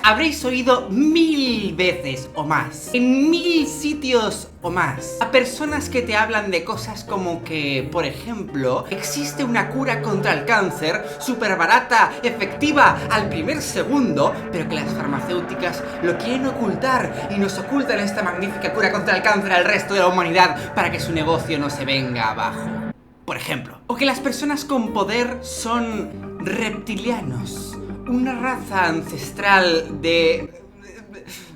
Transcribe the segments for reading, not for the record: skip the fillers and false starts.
habréis oído 1000 veces o más, en 1000 sitios o más, a personas que te hablan de cosas como que, por ejemplo, existe una cura contra el cáncer súper barata, efectiva al primer segundo, pero que las farmacéuticas lo quieren ocultar y nos ocultan esta magnífica cura contra el cáncer al resto de la humanidad para que su negocio no se venga abajo. Por ejemplo, o que las personas con poder son reptilianos, una raza ancestral de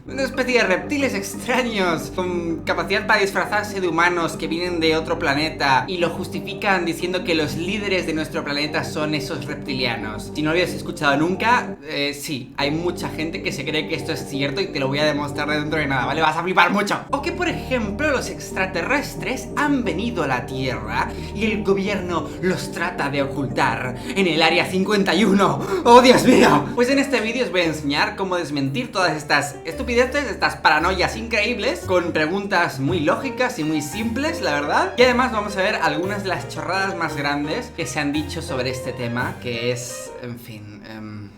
una especie de reptiles extraños con capacidad para disfrazarse de humanos que vienen de otro planeta y lo justifican diciendo que los líderes de nuestro planeta son esos reptilianos. Si no lo habías escuchado nunca, sí, hay mucha gente que se cree que esto es cierto y te lo voy a demostrar dentro de nada, ¿vale? Vas a flipar mucho. O que, por ejemplo, los extraterrestres han venido a la Tierra y el gobierno los trata de ocultar en el Área 51. ¡Oh, Dios mío! Pues en este vídeo os voy a enseñar cómo desmentir todas estas estupideces, estas paranoias increíbles, con preguntas muy lógicas y muy simples, la verdad. Y además vamos a ver algunas de las chorradas más grandes que se han dicho sobre este tema, que es, en fin,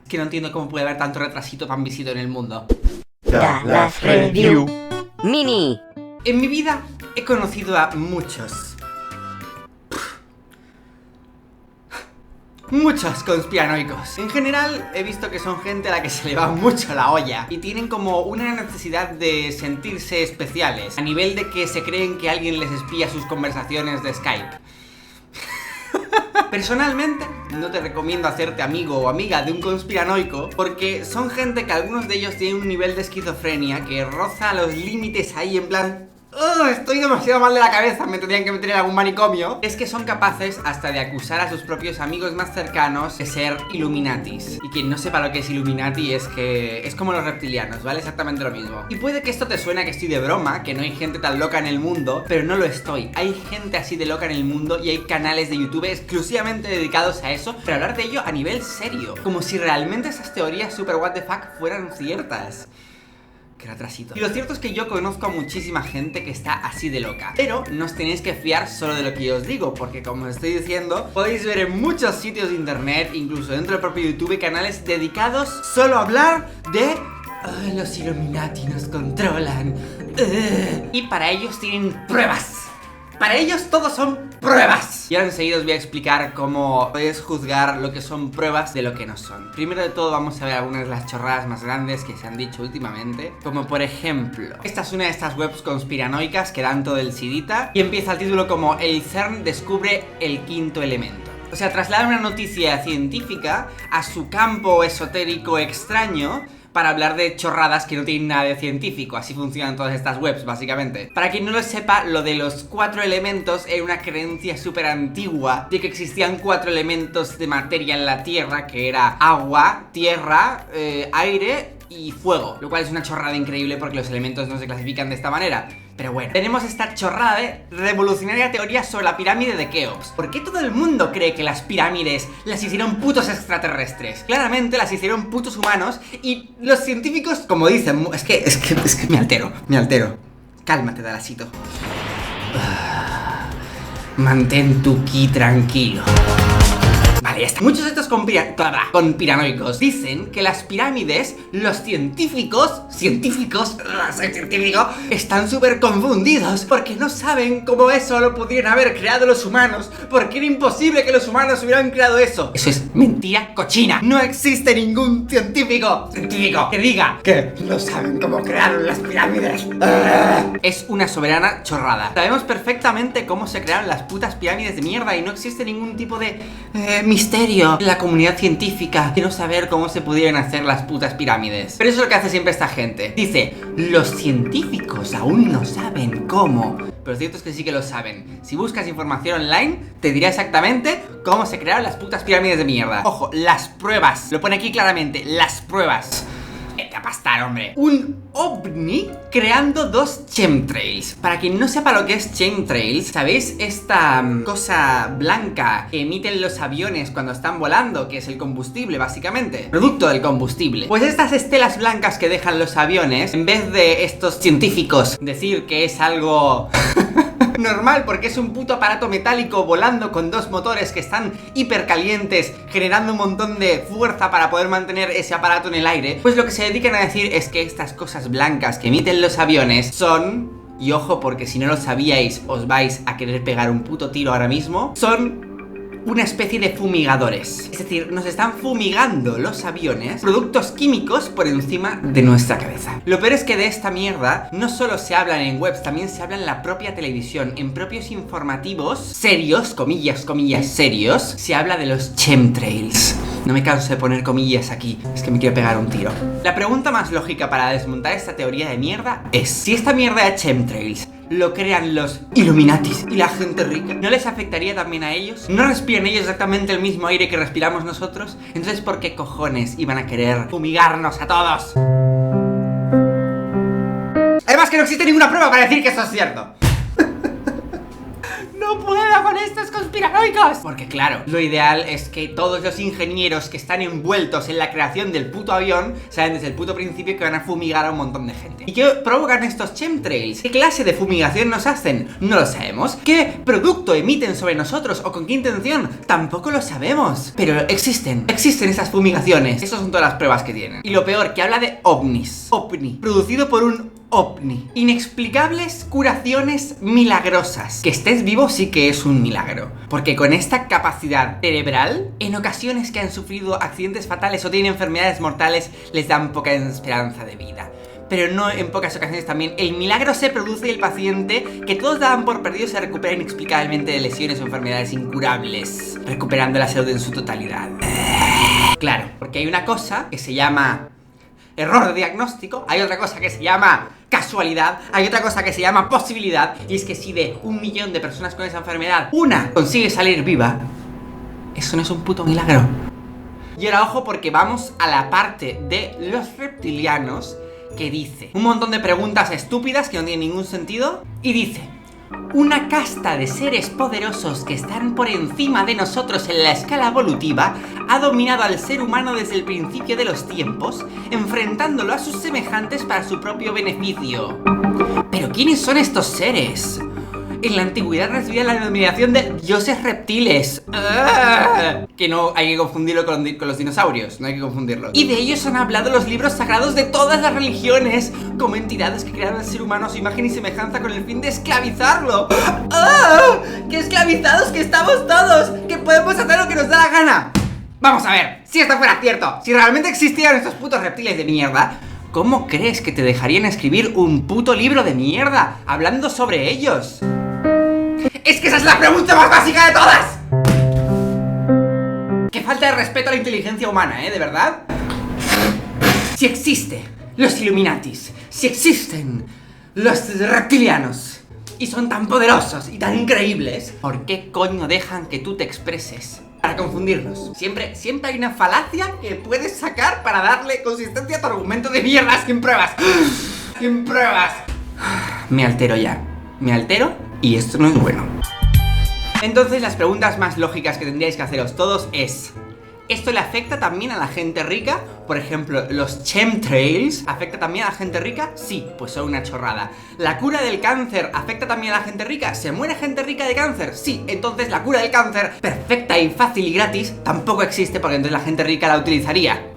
que no entiendo cómo puede haber tanto retrasito tan visito en el mundo. Dallas Review Mini. En mi vida he conocido a muchos conspiranoicos. En general he visto que son gente a la que se le va mucho la olla y tienen como una necesidad de sentirse especiales, a nivel de que se creen que alguien les espía sus conversaciones de Skype. Personalmente, no te recomiendo hacerte amigo o amiga de un conspiranoico, porque son gente que algunos de ellos tienen un nivel de esquizofrenia que roza los límites ahí en plan... estoy demasiado mal de la cabeza, me tendrían que meter en algún manicomio. Es que son capaces hasta de acusar a sus propios amigos más cercanos de ser Illuminatis. Y quien no sepa lo que es Illuminati es que es como los reptilianos, ¿vale? Exactamente lo mismo. Y puede que esto te suene a que estoy de broma, que no hay gente tan loca en el mundo, pero no lo estoy. Hay gente así de loca en el mundo y hay canales de YouTube exclusivamente dedicados a eso, pero hablar de ello a nivel serio, como si realmente esas teorías super what the fuck fueran ciertas. Qué retrasito. Y lo cierto es que yo conozco a muchísima gente que está así de loca, pero no os tenéis que fiar solo de lo que yo os digo, porque como os estoy diciendo, podéis ver en muchos sitios de internet, incluso dentro del propio YouTube, canales dedicados solo a hablar de... los Illuminati nos controlan. Y para ellos tienen pruebas. Para ellos todos son pruebas. Y ahora enseguida os voy a explicar cómo podéis juzgar lo que son pruebas de lo que no son. Primero de todo vamos a ver algunas de las chorradas más grandes que se han dicho últimamente, como por ejemplo, esta es una de estas webs conspiranoicas que dan todo el sidita y empieza el título como el CERN descubre el quinto elemento. O sea, traslada una noticia científica a su campo esotérico extraño para hablar de chorradas que no tienen nada de científico. Así funcionan todas estas webs, básicamente. Para quien no lo sepa, lo de los 4 elementos era una creencia súper antigua de que existían 4 elementos de materia en la Tierra, que era agua, tierra, aire y fuego. Lo cual es una chorrada increíble porque los elementos no se clasifican de esta manera. Pero bueno, tenemos esta chorrada de revolucionaria teoría sobre la pirámide de Keops. ¿Por qué todo el mundo cree que las pirámides las hicieron putos extraterrestres? Claramente las hicieron putos humanos y los científicos, como dicen, es que me altero. Cálmate, Dalasito. Mantén tu ki tranquilo. Vale, ya está. Muchos de estos conspiranoicos dicen que las pirámides, los científicos, soy científico, están súper confundidos porque no saben cómo eso lo pudieran haber creado los humanos, porque era imposible que los humanos hubieran creado eso. Eso es mentira cochina. No existe ningún científico que diga que no saben cómo crearon las pirámides. Es una soberana chorrada. Sabemos perfectamente cómo se crearon las putas pirámides de mierda y no existe ningún tipo de misterio en la comunidad científica de no saber cómo se pudieron hacer las putas pirámides. Pero eso es lo que hace siempre esta gente. Dice, los científicos aún no saben cómo. Pero lo cierto es que sí que lo saben. Si buscas información online, te dirá exactamente cómo se crearon las putas pirámides de mierda. Ojo, las pruebas. Lo pone aquí claramente, las pruebas. Vete a pastar, hombre. Un ovni creando 2 chemtrails. Para quien no sepa lo que es chemtrails, ¿sabéis esta cosa blanca que emiten los aviones cuando están volando? Que es el combustible, básicamente. Producto del combustible. Pues estas estelas blancas que dejan los aviones, en vez de estos científicos decir que es algo... Normal, porque es un puto aparato metálico volando con dos motores que están hipercalientes, generando un montón de fuerza para poder mantener ese aparato en el aire. Pues lo que se dedican a decir es que estas cosas blancas que emiten los aviones son... Y ojo, porque si no lo sabíais, os vais a querer pegar un puto tiro ahora mismo. Son una especie de fumigadores. Es decir, nos están fumigando los aviones productos químicos por encima de nuestra cabeza. Lo peor es que de esta mierda no solo se hablan en webs, también se habla en la propia televisión, en propios informativos serios, comillas, comillas, serios. Se habla de los chemtrails. No me canso de poner comillas aquí, es que me quiero pegar un tiro. La pregunta más lógica para desmontar esta teoría de mierda es: si esta mierda de chemtrails lo crean los Illuminatis y la gente rica, ¿no les afectaría también a ellos? ¿No respiran ellos exactamente el mismo aire que respiramos nosotros? Entonces, ¿por qué cojones iban a querer fumigarnos a todos? Además que no existe ninguna prueba para decir que eso es cierto. ¡No puedo con estos conspiranoicos! Porque claro, lo ideal es que todos los ingenieros que están envueltos en la creación del puto avión saben desde el puto principio que van a fumigar a un montón de gente. ¿Y qué provocan estos chemtrails? ¿Qué clase de fumigación nos hacen? No lo sabemos. ¿Qué producto emiten sobre nosotros o con qué intención? Tampoco lo sabemos. Pero existen esas fumigaciones. Esas son todas las pruebas que tienen. Y lo peor, que habla de ovnis. OVNI, producido por un ovni. Inexplicables curaciones milagrosas. Que estés vivo sí que es un milagro, porque con esta capacidad cerebral, en ocasiones que han sufrido accidentes fatales o tienen enfermedades mortales, les dan poca esperanza de vida. Pero no en pocas ocasiones también el milagro se produce y el paciente que todos daban por perdido se recupera inexplicablemente de lesiones o enfermedades incurables, recuperando la salud en su totalidad. Claro, porque hay una cosa que se llama error de diagnóstico, hay otra cosa que se llama casualidad, hay otra cosa que se llama posibilidad, y es que si de 1 millón de personas con esa enfermedad, una consigue salir viva, eso no es un puto milagro. Y ahora ojo, porque vamos a la parte de los reptilianos, que dice un montón de preguntas estúpidas que no tienen ningún sentido, y dice: una casta de seres poderosos que están por encima de nosotros en la escala evolutiva ha dominado al ser humano desde el principio de los tiempos, enfrentándolo a sus semejantes para su propio beneficio. ¿Pero quiénes son estos seres? En la antigüedad recibían la denominación de dioses reptiles. Que no hay que confundirlo con los dinosaurios, no hay que confundirlo. Y de ellos han hablado los libros sagrados de todas las religiones, como entidades que crearon al ser humano a su imagen y semejanza con el fin de esclavizarlo. ¡Qué esclavizados que estamos todos! ¡Que podemos hacer lo que nos da la gana! Vamos a ver, si esto fuera cierto, si realmente existieran estos putos reptiles de mierda, ¿cómo crees que te dejarían escribir un puto libro de mierda hablando sobre ellos? ¡Es que esa es la pregunta más básica de todas! ¡Qué falta de respeto a la inteligencia humana, de verdad! Si existen los Illuminatis, si existen los reptilianos y son tan poderosos y tan increíbles, ¿por qué coño dejan que tú te expreses? Para confundirlos. Siempre hay una falacia que puedes sacar para darle consistencia a tu argumento de mierda sin pruebas. Sin pruebas. Me altero ya. Me altero y esto no es bueno. Entonces las preguntas más lógicas que tendríais que haceros todos es: ¿esto le afecta también a la gente rica? Por ejemplo, ¿los chemtrails afecta también a la gente rica? Sí, pues son una chorrada. ¿La cura del cáncer afecta también a la gente rica? ¿Se muere gente rica de cáncer? Sí, entonces la cura del cáncer, perfecta y fácil y gratis, tampoco existe, porque entonces la gente rica la utilizaría.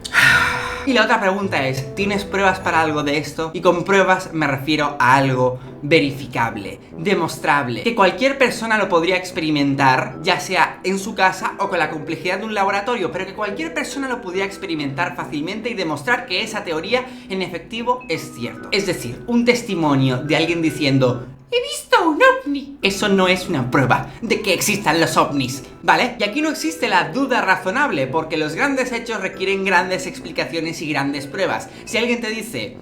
Y la otra pregunta es: ¿tienes pruebas para algo de esto? Y con pruebas me refiero a algo verificable, demostrable, que cualquier persona lo podría experimentar, ya sea en su casa o con la complejidad de un laboratorio, pero que cualquier persona lo pudiera experimentar fácilmente y demostrar que esa teoría en efectivo es cierto. Es decir, un testimonio de alguien diciendo: ¡he visto un ovni! Eso no es una prueba de que existan los ovnis, ¿vale? Y aquí no existe la duda razonable, porque los grandes hechos requieren grandes explicaciones y grandes pruebas. Si alguien te dice: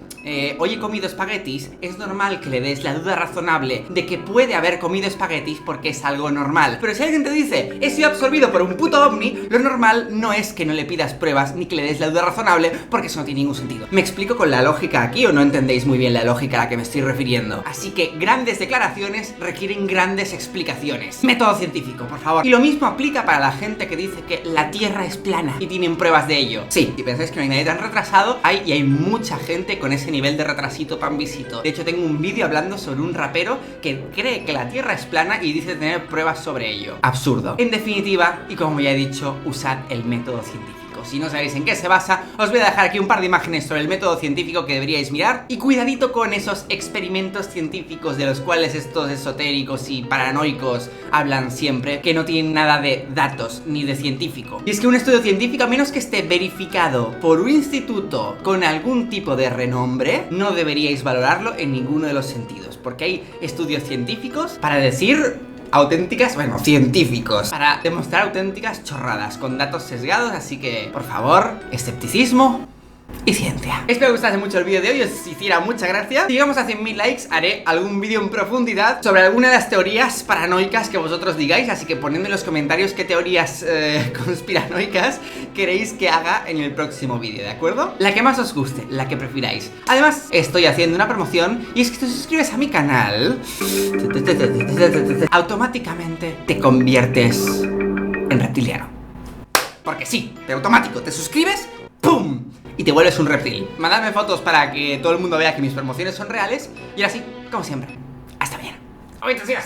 hoy he comido espaguetis, es normal que le des la duda razonable de que puede haber comido espaguetis porque es algo normal. Pero si alguien te dice: he sido absorbido por un puto ovni, lo normal no es que no le pidas pruebas ni que le des la duda razonable, porque eso no tiene ningún sentido. ¿Me explico con la lógica aquí o no entendéis muy bien la lógica a la que me estoy refiriendo? Así que grandes declaraciones requieren grandes explicaciones. Método científico, por favor. Y lo mismo aplica para la gente que dice que la Tierra es plana y tienen pruebas de ello. Sí, si pensáis que no hay nadie tan retrasado, hay mucha gente con ese nivel nivel de retrasito panvisito. De hecho, tengo un vídeo hablando sobre un rapero que cree que la Tierra es plana y dice tener pruebas sobre ello. Absurdo. En definitiva, y como ya he dicho, usad el método científico. Si no sabéis en qué se basa, os voy a dejar aquí un par de imágenes sobre el método científico que deberíais mirar. Y cuidadito con esos experimentos científicos de los cuales estos esotéricos y paranoicos hablan siempre, que no tienen nada de datos ni de científico. Y es que un estudio científico, a menos que esté verificado por un instituto con algún tipo de renombre, no deberíais valorarlo en ninguno de los sentidos, porque hay estudios científicos para decir auténticas, bueno, científicos, para demostrar auténticas chorradas con datos sesgados, así que, por favor, escepticismo y ciencia. Espero que os gustase mucho el vídeo de hoy, os hiciera mucha gracia. Si llegamos a 100.000 likes, haré algún vídeo en profundidad sobre alguna de las teorías paranoicas que vosotros digáis, así que ponedme en los comentarios qué teorías conspiranoicas queréis que haga en el próximo vídeo, ¿de acuerdo? La que más os guste, la que prefiráis. Además, estoy haciendo una promoción, y es que si te suscribes a mi canal, automáticamente te conviertes en reptiliano. Porque sí, de automático, te suscribes, ¡pum! Y te vuelves un reptil. Mandadme fotos para que todo el mundo vea que mis promociones son reales. Y ahora sí, como siempre, hasta mañana. ¡Adiós!